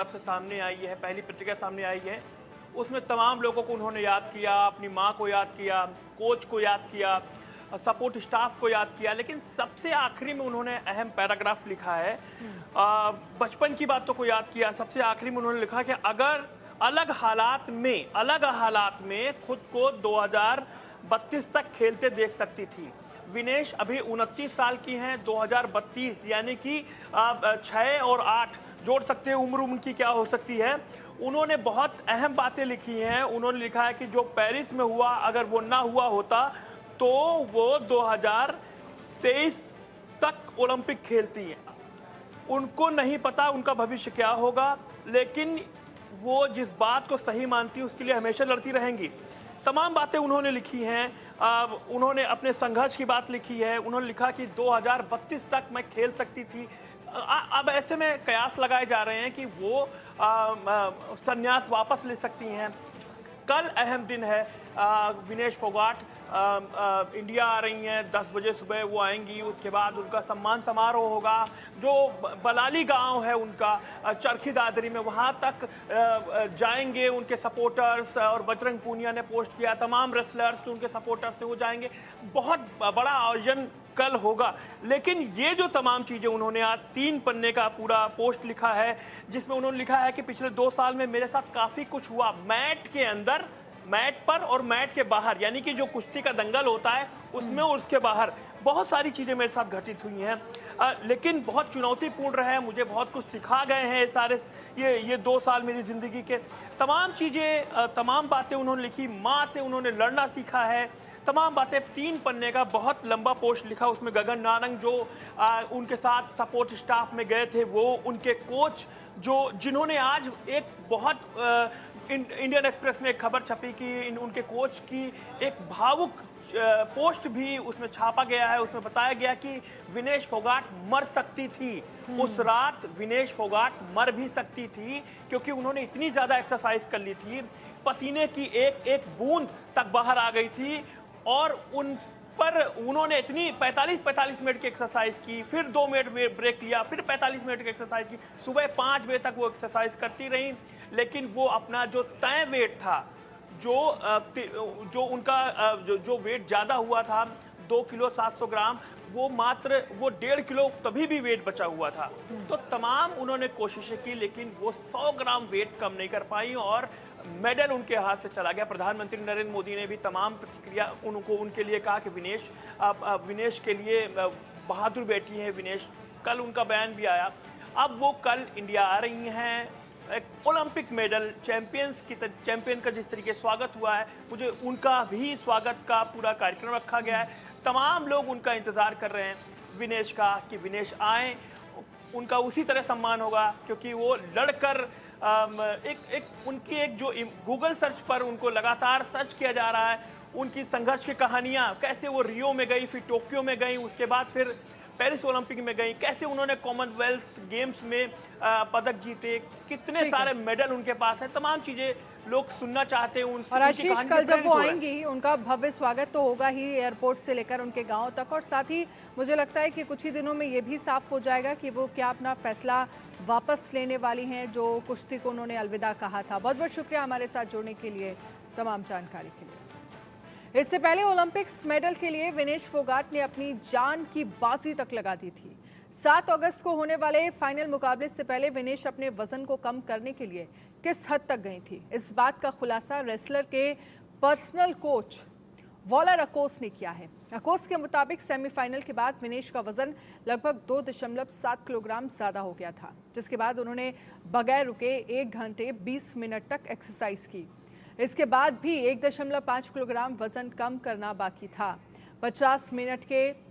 से सामने आई है, पहली प्रतिक्रिया सामने आई है, उसमें तमाम लोगों को उन्होंने याद किया, अपनी माँ को याद किया, कोच को याद किया, सपोर्ट स्टाफ को याद किया, लेकिन सबसे आखिरी में उन्होंने अहम पैराग्राफ लिखा है। बचपन की बातों को याद किया, सबसे आखिरी में उन्होंने लिखा कि अगर अलग हालात में खुद को 2032 तक खेलते देख सकती थी। विनेश अभी 29 साल की हैं, 2032 यानी कि 6 और 8 जोड़ सकते हैं, उम्र उनकी क्या हो सकती है। उन्होंने बहुत अहम बातें लिखी हैं। उन्होंने लिखा है कि जो पेरिस में हुआ, अगर वो ना हुआ होता तो वो 2023 तक ओलंपिक खेलती हैं। उनको नहीं पता उनका भविष्य क्या होगा, लेकिन वो जिस बात को सही मानती है उसके लिए हमेशा लड़ती रहेंगी। तमाम बातें उन्होंने लिखी हैं। उन्होंने अपने संघर्ष की बात लिखी है। उन्होंने लिखा कि 2032 तक मैं खेल सकती थी। अब ऐसे में कयास लगाए जा रहे हैं कि वो संन्यास वापस ले सकती हैं। कल अहम दिन है। विनेश फोगाट इंडिया आ रही हैं, 10 बजे सुबह वो आएंगी। उसके बाद उनका सम्मान समारोह होगा। जो बलाली गांव है उनका, चरखी दादरी में, वहां तक जाएंगे उनके सपोर्टर्स। और बजरंग पूनिया ने पोस्ट किया, तमाम रेसलर्स उनके सपोर्टर्स से वो जाएंगे। बहुत बड़ा आयोजन कल होगा। लेकिन ये जो तमाम चीज़ें उन्होंने आज 3 पन्ने का पूरा पोस्ट लिखा है, जिसमें उन्होंने लिखा है कि पिछले 2 साल में मेरे साथ काफ़ी कुछ हुआ, मैट के अंदर, मैट पर और मैट के बाहर, यानी कि जो कुश्ती का दंगल होता है उसमें और उसके बाहर बहुत सारी चीज़ें मेरे साथ घटित हुई हैं। लेकिन बहुत चुनौतीपूर्ण रहे, मुझे बहुत कुछ सिखा गए हैं ये 2 साल मेरी ज़िंदगी के। तमाम चीज़ें, तमाम बातें उन्होंने लिखी। माँ से उन्होंने लड़ना सीखा है। तमाम बातें, 3 पन्ने का बहुत लंबा पोस्ट लिखा। उसमें गगन नारंग जो उनके साथ सपोर्ट स्टाफ में गए थे, वो उनके कोच जिन्होंने आज एक बहुत इंडियन एक्सप्रेस में एक खबर छपी कि उनके कोच की एक भावुक पोस्ट भी उसमें छापा गया है। उसमें बताया गया कि विनेश फोगाट मर सकती थी। उस रात विनेश फोगाट मर भी सकती थी, क्योंकि उन्होंने इतनी ज़्यादा एक्सरसाइज कर ली थी, पसीने की एक एक बूंद तक बाहर आ गई थी। और उन पर उन्होंने इतनी 45 मिनट की एक्सरसाइज की, फिर 2 मिनट ब्रेक लिया, फिर 45 मिनट की एक्सरसाइज की। सुबह 5 बजे तक वो एक्सरसाइज करती रही, लेकिन वो अपना जो तय वेट था, जो उनका जो वेट ज़्यादा हुआ था, 2 किलो 700 ग्राम, वो 1.5 किलो तभी भी वेट बचा हुआ था। तो तमाम उन्होंने कोशिशें की, लेकिन वो 100 ग्राम वेट कम नहीं कर पाई और मेडल उनके हाथ से चला गया। प्रधानमंत्री नरेंद्र मोदी ने भी तमाम प्रतिक्रिया उनके लिए कहा कि विनेश के लिए बहादुर बेटी है विनेश। कल उनका बयान भी आया। अब वो कल इंडिया आ रही हैं। एक ओलंपिक मेडल चैंपियन का जिस तरीके स्वागत हुआ है, मुझे उनका भी स्वागत का पूरा कार्यक्रम रखा गया है। तमाम लोग उनका इंतज़ार कर रहे हैं विनेश का, कि विनेश आए। उनका उसी तरह सम्मान होगा, क्योंकि वो लड़कर उनकी एक जो गूगल सर्च पर उनको लगातार सर्च किया जा रहा है, उनकी संघर्ष की कहानियाँ, कैसे वो रियो में गई, फिर टोक्यो में गई, उसके बाद फिर पेरिस ओलंपिक में गई, कैसे उन्होंने कॉमनवेल्थ गेम्स में पदक जीते, कितने सारे मेडल उनके पास हैं। तमाम चीज़ें लोग सुनना चाहते हैं। और आशीष, कल जब वो आएंगी उनका भव्य स्वागत तो होगा ही, एयरपोर्ट से लेकर उनके गांव तक। और साथ ही मुझे लगता है कि कुछ ही दिनों में ये भी साफ हो जाएगा कि वो क्या अपना फैसला वापस लेने वाली हैं, जो कुश्ती को उन्होंने अलविदा कहा था। बहुत बहुत शुक्रिया हमारे साथ जुड़ने के लिए, तमाम जानकारी के लिए। इससे पहले ओलंपिक्स मेडल के लिए विनेश फोगाट ने अपनी जान की बाजी तक लगा दी थी। 7 अगस्त को होने वाले फाइनल मुकाबले से पहले विनेश अपने वजन को कम करने के लिए किस हद तक गई थी, इस बात का खुलासा रेसलर के पर्सनल कोच वॉलर अकोस ने किया है। अकोस के मुताबिक सेमीफाइनल के बाद विनेश का वजन लगभग 2.7 किलोग्राम ज़्यादा हो गया था, जिसके बाद उन्होंने बगैर रुके 1 घंटे 20 मिनट तक एक्सरसाइज की। इसके बाद भी 1.5 किलोग्राम वजन कम करना बाकी था। 50 मिनट के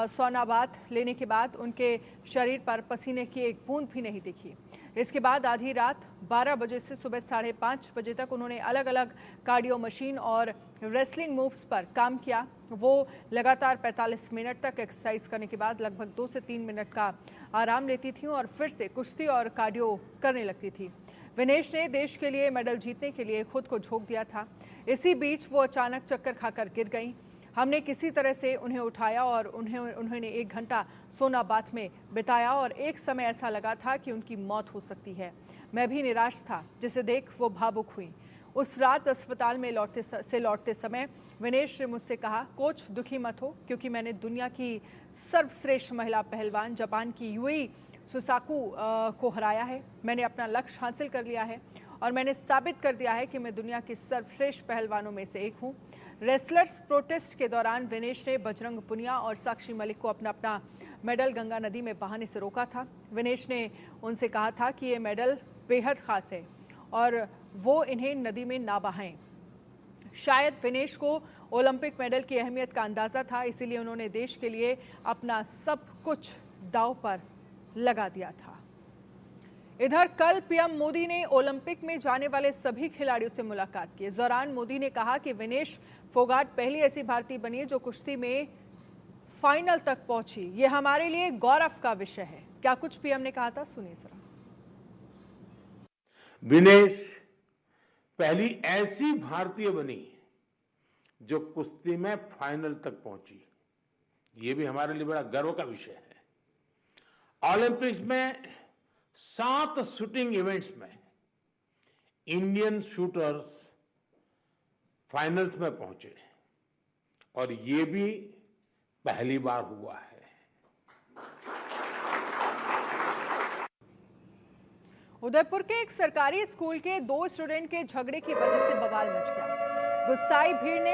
सौनाबाद लेने के बाद उनके शरीर पर पसीने की एक बूंद भी नहीं दिखी। इसके बाद आधी रात 12 बजे से सुबह 5:30 बजे तक उन्होंने अलग अलग कार्डियो मशीन और रेसलिंग मूव्स पर काम किया। वो लगातार 45 मिनट तक एक्सरसाइज करने के बाद लगभग 2 से 3 मिनट का आराम लेती थी और फिर से कुश्ती और कार्डियो करने लगती थी। विनेश ने देश के लिए मेडल जीतने के लिए खुद को झोंक दिया था। इसी बीच वो अचानक चक्कर खाकर गिर गईं। हमने किसी तरह से उन्हें उठाया और उन्होंने 1 घंटा सोनाबाथ में बिताया और एक समय ऐसा लगा था कि उनकी मौत हो सकती है। मैं भी निराश था, जिसे देख वो भावुक हुई। उस रात अस्पताल में लौटते समय विनेश ने मुझसे कहा, कोच दुखी मत हो, क्योंकि मैंने दुनिया की सर्वश्रेष्ठ महिला पहलवान जापान की यूई सुसाकू को हराया है। मैंने अपना लक्ष्य हासिल कर लिया है और मैंने साबित कर दिया है कि मैं दुनिया की सर्वश्रेष्ठ पहलवानों में से एक हूँ। रेसलर्स प्रोटेस्ट के दौरान विनेश ने बजरंग पुनिया और साक्षी मलिक को अपना मेडल गंगा नदी में बहाने से रोका था। विनेश ने उनसे कहा था कि ये मेडल बेहद खास है और वो इन्हें नदी में ना बहाएं। शायद विनेश को ओलंपिक मेडल की अहमियत का अंदाज़ा था, इसीलिए उन्होंने देश के लिए अपना सब कुछ दांव पर लगा दिया था। इधर कल पीएम मोदी ने ओलंपिक में जाने वाले सभी खिलाड़ियों से मुलाकात की। इस दौरान मोदी ने कहा कि विनेश फोगाट पहली ऐसी भारतीय बनी है जो कुश्ती में फाइनल तक पहुंची। ये हमारे लिए गौरव का विषय है। क्या कुछ पीएम ने कहा था, सुनिए जरा। विनेश पहली ऐसी भारतीय बनी जो कुश्ती में फाइनल तक पहुंची। ये भी हमारे लिए बड़ा गर्व का विषय है। ओलंपिक्स में 7 शूटिंग इवेंट्स में इंडियन शूटर्स फाइनल्स में पहुंचे और ये भी पहली बार हुआ है। उदयपुर के एक सरकारी स्कूल के 2 स्टूडेंट के झगड़े की वजह से बवाल मच गया। गुस्साई भीड़ ने